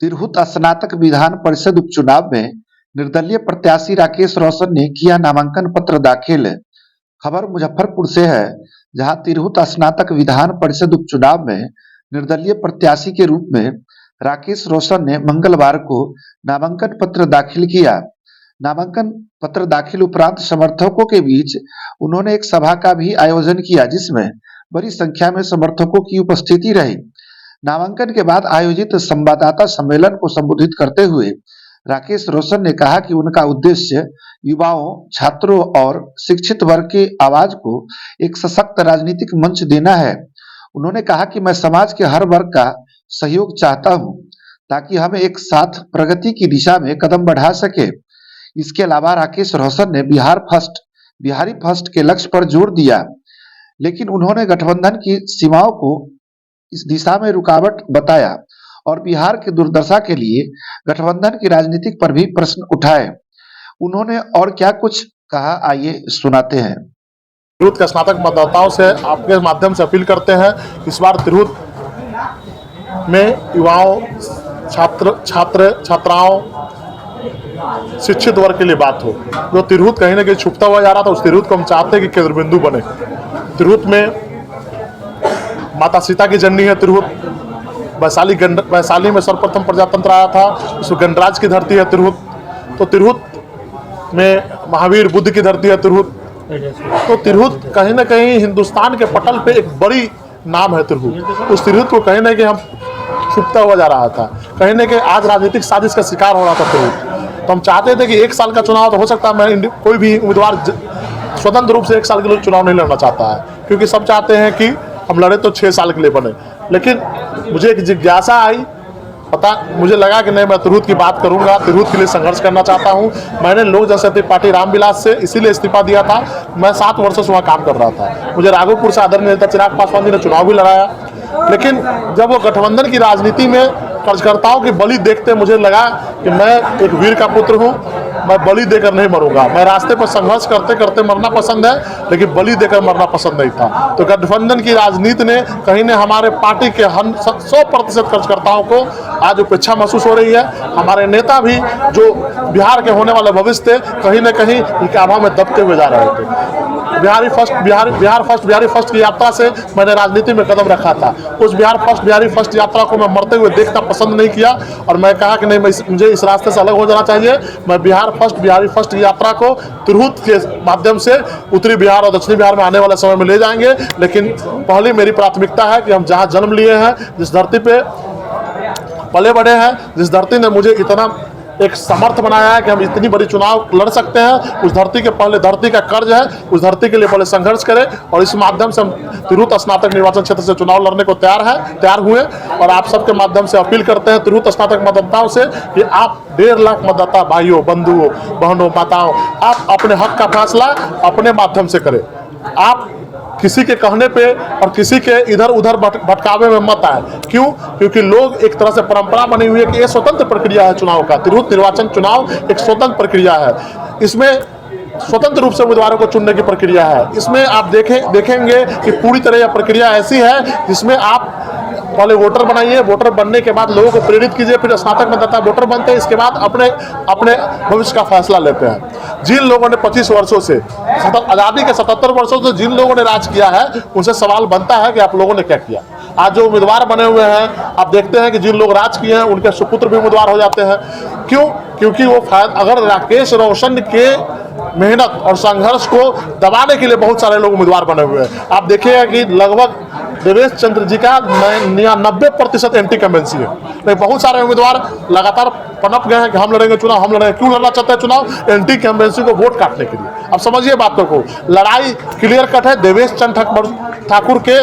तिरहुत स्नातक विधान परिषद उपचुनाव में निर्दलीय प्रत्याशी राकेश रोशन ने किया नामांकन पत्र दाखिल। खबर मुजफ्फरपुर से है, जहां तिरहुत स्नातक विधान परिषद उपचुनाव में निर्दलीय प्रत्याशी के रूप में राकेश रोशन ने मंगलवार को नामांकन पत्र दाखिल किया। नामांकन पत्र दाखिल उपरांत समर्थकों के बीच उन्होंने एक सभा का भी आयोजन किया, जिसमें बड़ी संख्या में समर्थकों की उपस्थिति रही। नामांकन के बाद आयोजित संवाददाता सम्मेलन को संबोधित करते हुए राकेश रोशन ने कहा कि उनका उद्देश्य युवाओं, छात्रों और शिक्षित वर्ग की आवाज को एक सशक्त राजनीतिक मंच देना है। उन्होंने कहा कि मैं समाज के हर वर्ग का सहयोग चाहता हूं, ताकि हम एक साथ प्रगति की दिशा में कदम बढ़ा सके। इसके अलावा राकेश रोशन ने बिहारी फर्स्ट के लक्ष्य पर जोर दिया, लेकिन उन्होंने गठबंधन की सीमाओं को इस दिशा में रुकावट बताया और बिहार की दुर्दशा के लिए गठबंधन की राजनीति पर भी प्रश्न उठाए। उन्होंने और क्या कुछ कहा, आइए सुनाते हैं। तिरहुत के स्नातक मतदाताओं से आपके माध्यम से अपील करते हैं, इस बार तिरहुत में युवाओं, छात्राओं, शिक्षित वर्ग के लिए बात हो। जो तिरहुत कहीं ना कहीं छुपता हुआ जा रहा था, उस तिरहुत को हम चाहते हैं कि केंद्र बिंदु बने। तिरहुत में माता सीता की जननी है तिरहुत। वैशाली में सर्वप्रथम प्रजातंत्र आया था, उसमें गणराज की धरती है तिरहुत। तो तिरहुत में महावीर बुद्ध की धरती है तिरहुत। तो तिरहुत कहीं ना कहीं हिंदुस्तान के पटल पे एक बड़ी नाम है तिरहुत। उस तिरहुत को कहीं ना कहीं हम छुपता हुआ जा रहा था, कहीं ना कहीं आज राजनीतिक साजिश का शिकार हो रहा था तिरहुत। तो हम चाहते थे कि एक साल का चुनाव, तो हो सकता है कोई भी उम्मीदवार स्वतंत्र रूप से एक साल के लिए चुनाव नहीं लड़ना चाहता है, क्योंकि सब चाहते हैं कि हम लड़े तो 6 साल के लिए बने। लेकिन मुझे एक जिज्ञासा आई, मुझे लगा कि नहीं, मैं तिरहुत की बात करूंगा, तिरहुत के लिए संघर्ष करना चाहता हूं। मैंने लोक जनशक्ति पार्टी रामविलास से इसीलिए इस्तीफा दिया था। मैं 7 वर्षों से वहाँ काम कर रहा था। मुझे राघोपुर से आदरणीय नेता चिराग पासवान जी ने चुनाव भी लड़ाया, लेकिन जब वो गठबंधन की राजनीति में कार्यकर्ताओं की बलि देखते मुझे लगा कि मैं एक वीर का पुत्र हूँ, मैं बलि देकर नहीं मरूंगा। मैं रास्ते पर संघर्ष करते करते मरना पसंद है, लेकिन बलि देकर मरना पसंद नहीं था। तो गठबंधन की राजनीति ने कहीं ने हमारे पार्टी के 100% कार्यकर्ताओं को आज उपेक्षा महसूस हो रही है। हमारे नेता भी जो बिहार के होने वाले भविष्य थे, कहीं न कहीं इनके अभाव में दबते हुए जा रहे थे। बिहारी फर्स्ट की यात्रा से मैंने राजनीति में कदम रखा था। उस बिहारी फर्स्ट यात्रा को मैं मरते हुए देखना पसंद नहीं किया और मैं कहा कि नहीं, मुझे इस रास्ते से अलग हो जाना चाहिए। मैं बिहारी फर्स्ट की यात्रा को तिरहुत के माध्यम से उत्तरी बिहार और दक्षिणी बिहार में आने वाले समय में ले जाएंगे। लेकिन पहली मेरी प्राथमिकता है कि हम जहाँ जन्म लिए हैं, जिस धरती पे पले बड़े हैं, जिस धरती ने मुझे इतना एक समर्थ बनाया है कि हम इतनी बड़ी चुनाव लड़ सकते हैं, उस धरती के पहले धरती का कर्ज है, उस धरती के लिए पहले संघर्ष करें। और इस माध्यम से हम तिरहुत स्नातक निर्वाचन क्षेत्र से चुनाव लड़ने को तैयार हुए। और आप सबके माध्यम से अपील करते हैं तिरहुत स्नातक मतदाताओं से कि आप 1.5 लाख मतदाता भाइयों, बंधुओं, बहनों, माताओं, आप अपने हक का फैसला अपने माध्यम से करें। आप किसी के कहने पे और किसी के इधर उधर भटकावे में मत आए। क्यों? क्योंकि लोग एक तरह से परंपरा बनी हुई है कि ये स्वतंत्र प्रक्रिया है चुनाव का। तिरहुत निर्वाचन चुनाव एक स्वतंत्र प्रक्रिया है। इसमें स्वतंत्र रूप से उम्मीदवारों को चुनने की प्रक्रिया है। इसमें आप देखेंगे कि पूरी तरह यह प्रक्रिया ऐसी है जिसमें आप पहले वोटर बनाइए, वोटर बनने के बाद लोगों को प्रेरित कीजिए, फिर स्नातक मतदाता वोटर बनते हैं। इसके बाद अपने भविष्य का फैसला लेते हैं। जिन लोगों ने 25 वर्षों से, आज़ादी के 77 वर्षों से जिन लोगों ने राज किया है, उनसे सवाल बनता है कि आप लोगों ने क्या किया। आज जो उम्मीदवार बने हुए हैं, आप देखते हैं कि जिन लोग राज किए हैं उनके सुपुत्र भी उम्मीदवार हो जाते हैं। क्यों? क्योंकि वो अगर राकेश रोशन के मेहनत और संघर्ष को दबाने के लिए बहुत सारे लोग उम्मीदवार बने हुए हैं। आप देखिएगा कि लगभग देवेश चंद्र जी का 90% एंटी कमेंसी है। लेकिन बहुत सारे उम्मीदवार लगातार पनप गए हैं कि हम लड़ेंगे चुनाव, हम लड़ेंगे। क्यों लड़ना चाहते हैं चुनाव? एंटी कमेंसी को वोट काटने के लिए। अब समझिए बातों को, लड़ाई क्लियर कट है देवेश चंद्र ठाकुर के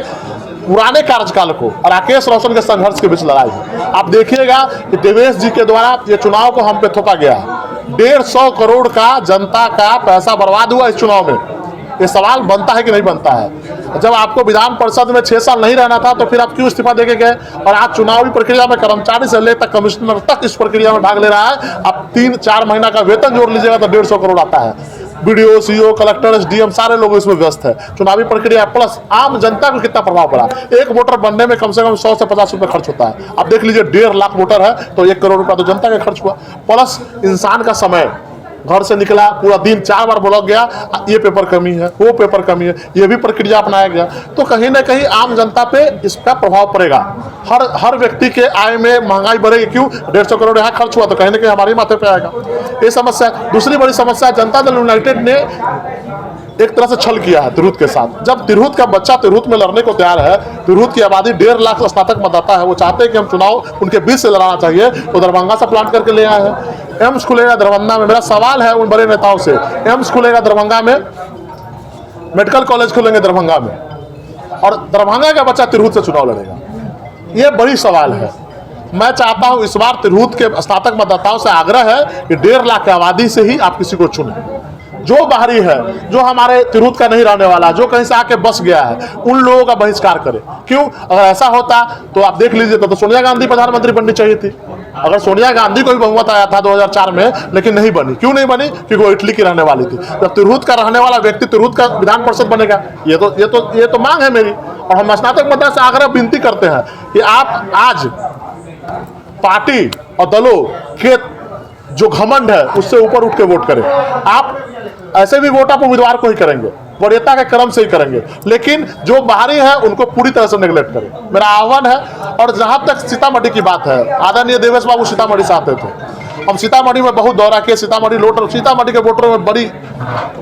पुराने कार्यकाल को और राकेश रोशन के संघर्ष के बीच लड़ाई है। आप देखिएगा कि देवेश जी के द्वारा ये चुनाव को हम पे थोपा गया है। 150 करोड़ का जनता का पैसा बर्बाद हुआ इस चुनाव में। ये सवाल बनता है कि नहीं बनता है? जब आपको विधान परिषद में 6 साल नहीं रहना था, तो फिर आप क्यों इस्तीफा देके गए? और आज चुनावी प्रक्रिया में कर्मचारी से लेकर कमिश्नर तक इस प्रक्रिया में भाग ले रहा है। आप 3-4 महीना का वेतन जोड़ लीजिएगा तो 150 करोड़ आता है। BDO, CO, कलेक्टर, SDM सारे लोग इसमें व्यस्त है। चुनावी प्रक्रिया प्लस आम जनता को कितना प्रभाव पड़ा। एक वोटर बनने में कम से कम 100 से 50 रुपए खर्च होता है। अब देख लीजिए 1.5 लाख वोटर है तो 1 करोड़ रुपया तो जनता का खर्च हुआ, प्लस इंसान का समय, घर से निकला पूरा दिन 4 बार ब्लॉक गया, ये पेपर कमी है, वो पेपर कमी है, ये भी प्रक्रिया अपनाया गया। तो कहीं ना कहीं आम जनता पे इसका प्रभाव पड़ेगा। हर व्यक्ति के आय में महंगाई बढ़ेगी। क्यों? 150 करोड़ यहाँ खर्च हुआ तो कहीं ना कहीं हमारे माथे पे आएगा। ये समस्या। दूसरी बड़ी समस्या, जनता दल यूनाइटेड ने एक तरह से छल किया है तिरहुत के साथ। जब तिरहुत का बच्चा तिरहुत में लड़ने को तैयार है, तिरहुत की आबादी 1.5 लाख स्नातक मतदाता है, वो चाहते हैं कि हम चुनाव उनके बीच से लड़ाना चाहिए, तो दरभंगा से प्लान करके ले आए हैं। एम्स खुलेगा दरभंगा में। मेरा सवाल है उन बड़े नेताओं से, एम्स खुलेगा दरभंगा में, मेडिकल कॉलेज खुलेंगे दरभंगा में, और दरभंगा का बच्चा तिरहुत से चुनाव लड़ेगा, ये बड़ी सवाल है। मैं चाहता हूं इस बार तिरहुत के स्नातक मतदाताओं से आग्रह है कि 1.5 लाख की आबादी से ही आप किसी को चुनें। जो बाहरी है, जो हमारे तिरहुत का नहीं रहने वाला, जो कहीं से आके बस गया है, उन लोगों का बहिष्कार करें। क्यों? अगर ऐसा होता तो आप देख लीजिए, तो सोनिया गांधी प्रधानमंत्री बननी चाहिए थी। अगर सोनिया गांधी को भी बहुमत आया था 2004 में, लेकिन नहीं बनी। क्यों नहीं बनी? क्योंकि वो इटली की रहने वाली थी। जब तिरहुत का रहने वाला व्यक्ति तिरहुत का विधान परिषद बनेगा, ये तो मांग है मेरी। और हम स्नातक मतदाता से आग्रह विनती करते हैं कि आप आज पार्टी और दलों के जो घमंड है उससे ऊपर उठ के वोट करें। आप ऐसे भी वोट आप उम्मीदवार को ही करेंगे, वरीयता के क्रम से ही करेंगे, लेकिन जो बाहरी है उनको पूरी तरह से नेगलेक्ट करें, मेरा आह्वान है। और जहां तक सीतामढ़ी की बात है, आदरणीय देवेश बाबू सीतामढ़ी से आते थे, हम सीतामढ़ी में बहुत दौरा किए। सीतामढ़ी के वोटरों में बड़ी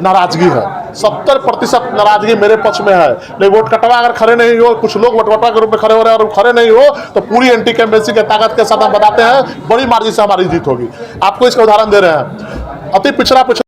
नाराजगी है, 70% नाराजगी मेरे पक्ष में है। नहीं, वोट कटवा अगर खड़े नहीं हो, कुछ लोग वोटकटवा के रूप में खड़े हो रहे हैं और खड़े नहीं हो, तो पूरी एंटी कैंपेसी के ताकत के साथ हम बताते हैं बड़ी मार्जिन से हमारी जीत होगी। आपको इसका उदाहरण दे रहे हैं, अति पिछड़ा